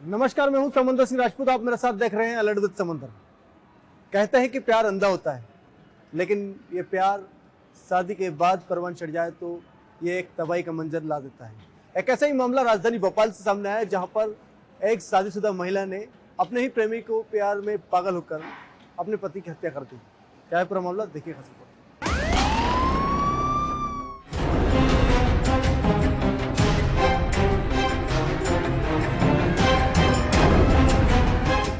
नमस्कार, मैं हूं समंदर सिंह राजपूत। आप मेरे साथ देख रहे हैं अलर्ट विद समंदर। कहते हैं कि प्यार अंधा होता है, लेकिन ये प्यार शादी के बाद परवान चढ़ जाए तो ये एक तबाही का मंजर ला देता है। एक ऐसा ही मामला राजधानी भोपाल से सामने आया, जहां पर एक शादीशुदा महिला ने अपने ही प्रेमी को प्यार में पागल होकर अपने पति की हत्या कर दी। क्या है पूरा मामला, देखिए खास रिपोर्ट।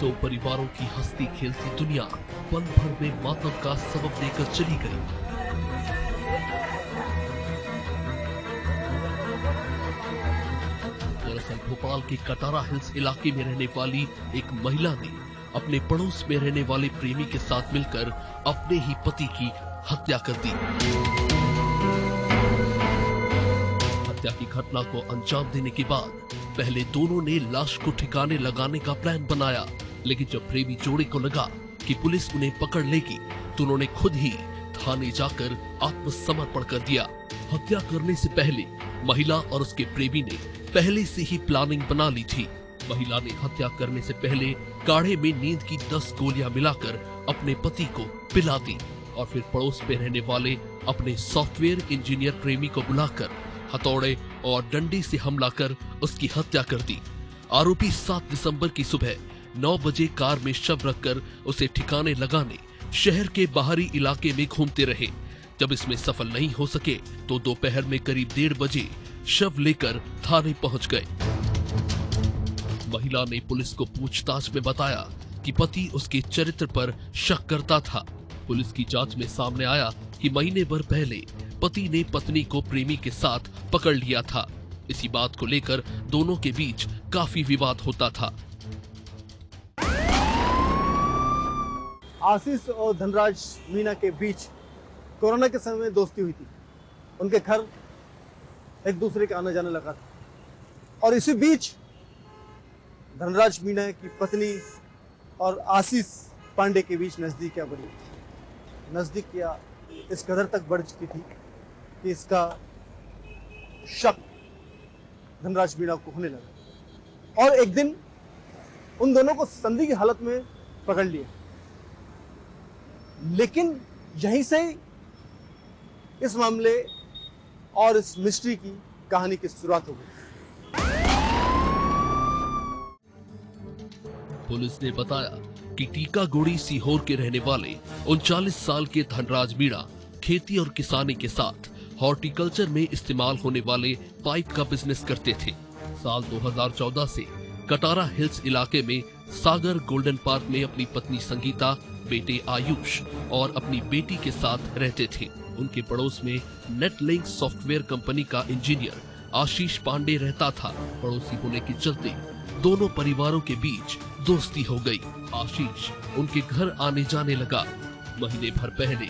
दो परिवारों की हंसती खेलती दुनिया पल भर में मातम का सबब देकर चली गई। दरअसल भोपाल के कटारा हिल्स इलाके में रहने वाली एक महिला ने अपने पड़ोस में रहने वाले प्रेमी के साथ मिलकर अपने ही पति की हत्या कर दी। हत्या की घटना को अंजाम देने के बाद पहले दोनों ने लाश को ठिकाने लगाने का प्लान बनाया, लेकिन जब प्रेमी जोड़े को लगा कि पुलिस उन्हें पकड़ लेगी तो उन्होंने खुद ही थाने जाकर आत्मसमर्पण कर दिया। हत्या करने से पहले महिला और उसके प्रेमी ने पहले से ही प्लानिंग बना ली थी। महिला ने हत्या करने से पहले काढ़े में नींद की 10 गोलियां मिलाकर अपने पति को पिला दी और फिर पड़ोस में रहने वाले अपने सॉफ्टवेयर इंजीनियर प्रेमी को बुलाकर हथौड़े और डंडे से हमला कर उसकी हत्या कर दी। आरोपी 7 दिसंबर की सुबह 9 बजे कार में शव रखकर उसे ठिकाने लगाने शहर के बाहरी इलाके में घूमते रहे। जब इसमें सफल नहीं हो सके तो दोपहर में करीब 1:30 बजे शव लेकर थाने पहुंच गए। महिला ने पुलिस को पूछताछ में बताया कि पति उसके चरित्र पर शक करता था। पुलिस की जांच में सामने आया कि महीने भर पहले पति ने पत्नी को प्रेमी के साथ पकड़ लिया था। इसी बात को लेकर दोनों के बीच काफी विवाद होता था। आशीष और धनराज मीना के बीच कोरोना के समय में दोस्ती हुई थी। उनके घर एक दूसरे के आने जाने लगा था और इसी बीच धनराज मीना की पत्नी और आशीष पांडे के बीच नजदीकियां बढ़ी। नजदीकियां इस कदर तक बढ़ चुकी थी कि इसका शक धनराज मीना को होने लगा और एक दिन उन दोनों को संदिग्ध की हालत में पकड़ लिया। लेकिन यहीं से इस मामले और इस मिस्ट्री की कहानी की शुरुआत हो गई। पुलिस ने बताया कि टीकागोड़ी सीहोर के रहने वाले 39 साल के धनराज मीणा खेती और किसानी के साथ हॉर्टिकल्चर में इस्तेमाल होने वाले पाइप का बिजनेस करते थे। साल 2014 से कटारा हिल्स इलाके में सागर गोल्डन पार्क में अपनी पत्नी संगीता, बेटे आयुष और अपनी बेटी के साथ रहते थे। उनके पड़ोस में नेटलिंक सॉफ्टवेयर कंपनी का इंजीनियर आशीष पांडे रहता था। पड़ोसी होने के चलते दोनों परिवारों के बीच दोस्ती हो गई। आशीष उनके घर आने जाने लगा। महीने भर पहले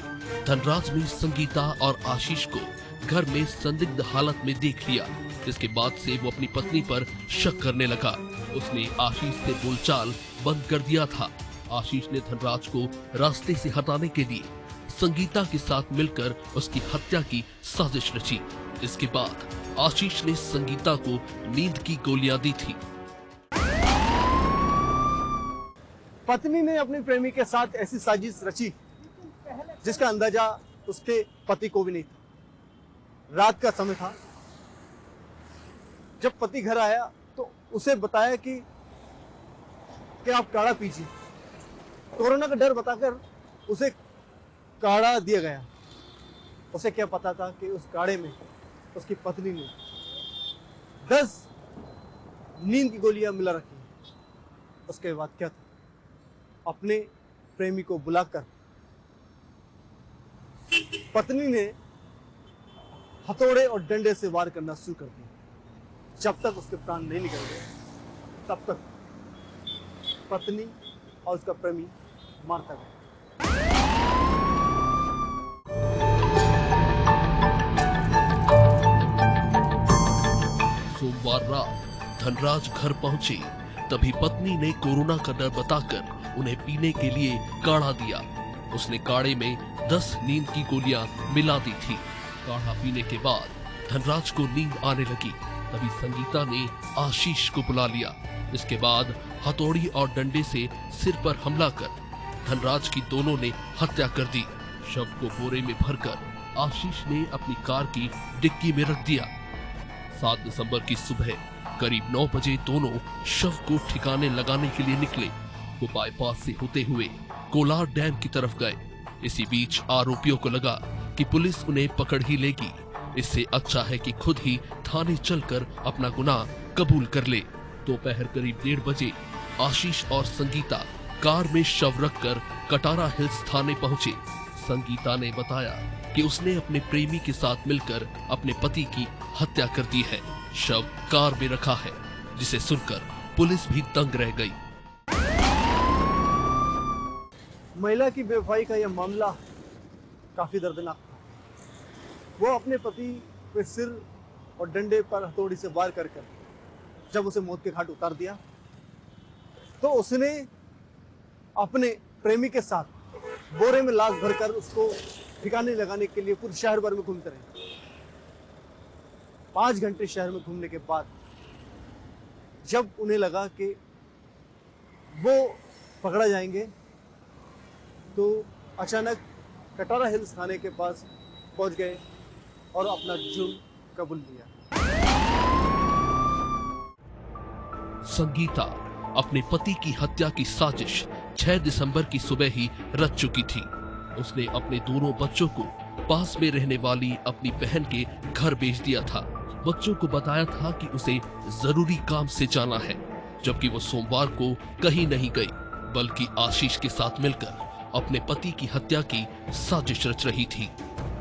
धनराज ने संगीता और आशीष को घर में संदिग्ध हालत में देख लिया, जिसके बाद से वो अपनी पत्नी पर शक करने लगा। उसने आशीष से बोलचाल बंद कर दिया था। आशीष ने धनराज को रास्ते से हटाने के लिए संगीता के साथ मिलकर उसकी हत्या की साजिश रची। इसके बाद आशीष ने संगीता को नींद की गोलियां दी थी। पत्नी ने अपने प्रेमी के साथ ऐसी साजिश रची जिसका अंदाजा उसके पति को भी नहीं था। रात का समय था। जब पति घर आया तो उसे बताया कि आप काढ़ा पीजिए। कोरोना का डर बताकर उसे काढ़ा दिया गया। उसे क्या पता था कि उस काढ़े में उसकी पत्नी ने 10 नींद की गोलियां मिला रखी। उसके बाद क्या था, अपने प्रेमी को बुलाकर पत्नी ने हथौड़े और डंडे से वार करना शुरू कर दिया। जब तक उसके प्राण नहीं निकल गए तब तक पत्नी और उसका प्रेमी मारता गया। सोमवार रात धनराज घर पहुंचे, तभी पत्नी ने कोरोना का डर बताकर उन्हें पीने के लिए काढ़ा दिया। उसने काढ़े में 10 नींद की गोलियां मिला दी थी। काढ़ा पीने के बाद धनराज को नींद आने लगी। तभी संगीता ने आशीष को बुला लिया। इसके बाद हथौड़ी और डंडे से सिर पर हमला कर धनराज की दोनों ने हत्या कर दी। शव को बोरे में भरकर आशीष ने अपनी कार की डिक्की में रख दिया। 7 दिसंबर की सुबह करीब 9 बजे दोनों शव को ठिकाने लगाने के लिए निकले। वो बाईपास से होते हुए कोलार डैम की तरफ गए। इसी बीच आरोपियों को लगा कि पुलिस उन्हें पकड़ ही लेगी, इससे अच्छा है कि खुद ही थाने चलकर अपना गुनाह कबूल कर ले। दोपहर करीब 1:30 बजे आशीष और संगीता कार में शव रखकर कटारा हिल्स थाने पहुंचे। संगीता ने बताया कि उसने अपने प्रेमी के साथ मिलकर अपने पति की हत्या कर दी है। शव कार में रखा है, जिसे सुनकर पुलिस भी दंग रह गई। महिला की बेवफाई का यह मामला काफी दर्दनाक था। वो अपने पति पे सिर और डंडे पर हथौड़ी से वार कर जब उसे मौत के घाट उतार दिया, तो उसने अपने प्रेमी के साथ बोरे में लाश भरकर उसको ठिकाने लगाने के लिए पूरे शहर भर में घूमते रहे। 5 घंटे शहर में घूमने के बाद जब उन्हें लगा कि वो पकड़ा जाएंगे, तो अचानक कटारा हिल्स थाने के पास पहुंच गए और अपना जुर्म कबूल लिया। संगीता अपने पति की हत्या की साजिश 6 दिसंबर की सुबह ही रच चुकी थी। उसने अपने दोनों बच्चों को पास में रहने वाली अपनी बहन के घर भेज दिया था। बच्चों को बताया था कि उसे जरूरी काम से जाना है, जबकि वो सोमवार को कहीं नहीं गई, बल्कि आशीष के साथ मिलकर अपने पति की हत्या की साजिश रच रही थी।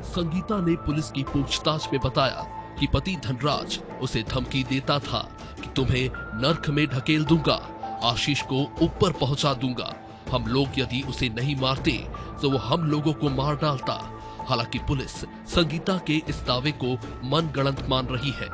संगीता ने पुलिस की पूछताछ में बताया कि पति धनराज उसे धमकी देता था कि तुम्हें नर्क में ढकेल दूंगा, आशीष को ऊपर पहुंचा दूंगा, हम लोग यदि उसे नहीं मारते तो वो हम लोगों को मार डालता। हालांकि पुलिस संगीता के इस दावे को मनगढ़ंत मान रही है।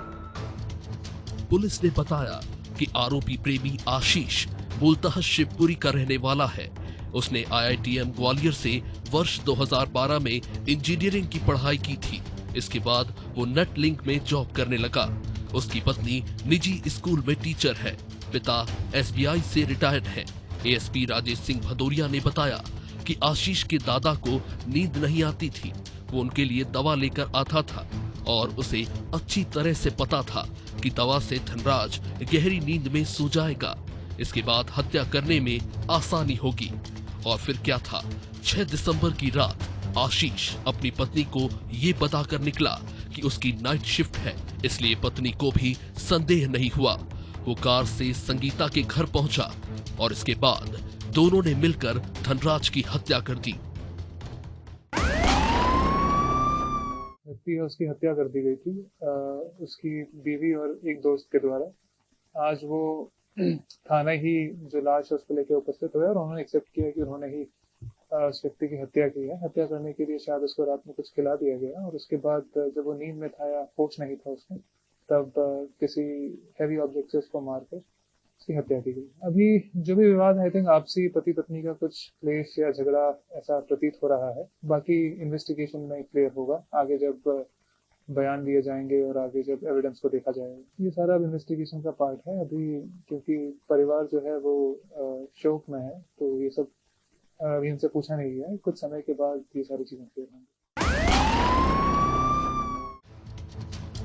पुलिस ने बताया कि आरोपी प्रेमी आशीष मूलतः शिवपुरी का रहने वाला है। उसने IITM ग्वालियर से वर्ष 2012 में इंजीनियरिंग की पढ़ाई की थी। इसके बाद वो नेट लिंक में जॉब करने लगा। उसकी पत्नी निजी स्कूल में टीचर है। पिता SBI से रिटायर्ड है। ASP राजेश सिंह भदौरिया ने बताया कि आशीष के दादा को नींद नहीं आती थी। वो उनके लिए दवा लेकर आता था और उसे अच्छी तरह से पता था कि दवा से धनराज गहरी नींद में सो जाएगा। इसके बाद हत्या करने में आसानी होगी। और फिर क्या था, 6 दिसंबर की रात आशीष अपनी पत्नी को ये बताकर निकला कि उसकी नाइट शिफ्ट है, इसलिए पत्नी को भी संदेह नहीं हुआ। वो कार से संगीता के घर पहुंचा और इसके बाद दोनों ने मिलकर धनराज की हत्या कर दी। उसकी हत्या कर दी गई थी उसकी बीवी और एक दोस्त के द्वारा। आज वो थाना ही जो लाश है उसको लेकर उपस्थित हुए और उन्होंने एक्सेप्ट किया कि उन्होंने ही उस व्यक्ति की हत्या की है। हत्या करने के लिए शायद उसको रात में कुछ खिला दिया गया और उसके बाद जब वो नींद में था या होश नहीं था उसमें, तब किसी हैवी ऑब्जेक्ट से उसको मारकर उसकी हत्या की गई। अभी जो भी विवाद है, आई थिंक आपसी पति पत्नी का कुछ क्लेश या झगड़ा ऐसा प्रतीत हो रहा है। बाकी इन्वेस्टिगेशन में क्लियर होगा आगे जब बयान दिए जाएंगे और आगे जब एविडेंस को देखा जाएगा। ये सारा इन्वेस्टिगेशन का पार्ट है अभी, क्योंकि परिवार जो है वो शोक में है, तो ये सब अभी इनसे पूछा नहीं गया है। कुछ समय के बाद ये सारी चीजें क्लियर होंगी।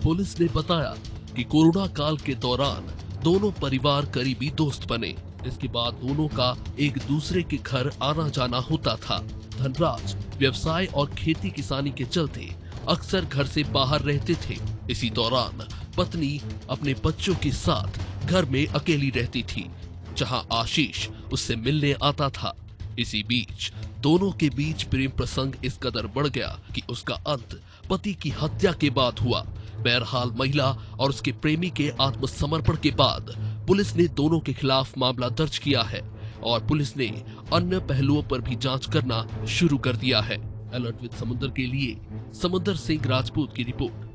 पुलिस ने बताया कि कोरोना काल के दौरान दोनों परिवार करीबी दोस्त बने। इसके बाद दोनों का एक दूसरे के घर आना जाना होता था। धनराज व्यवसाय और खेती किसानी के चलते अक्सर घर से बाहर रहते थे। इसी दौरान पत्नी अपने बच्चों के साथ घर में अकेली रहती थी, जहां आशीष उससे मिलने आता था। इसी बीच दोनों के बीच प्रेम प्रसंग इस कदर बढ़ गया कि उसका अंत पति की हत्या के बाद हुआ। बहरहाल महिला और उसके प्रेमी के आत्मसमर्पण के बाद पुलिस ने दोनों के खिलाफ मामला दर्ज किया है और पुलिस ने अन्य पहलुओं पर भी जांच करना शुरू कर दिया है। अलर्ट विद समुंदर के लिए समुंदर सिंह राजपूत की रिपोर्ट।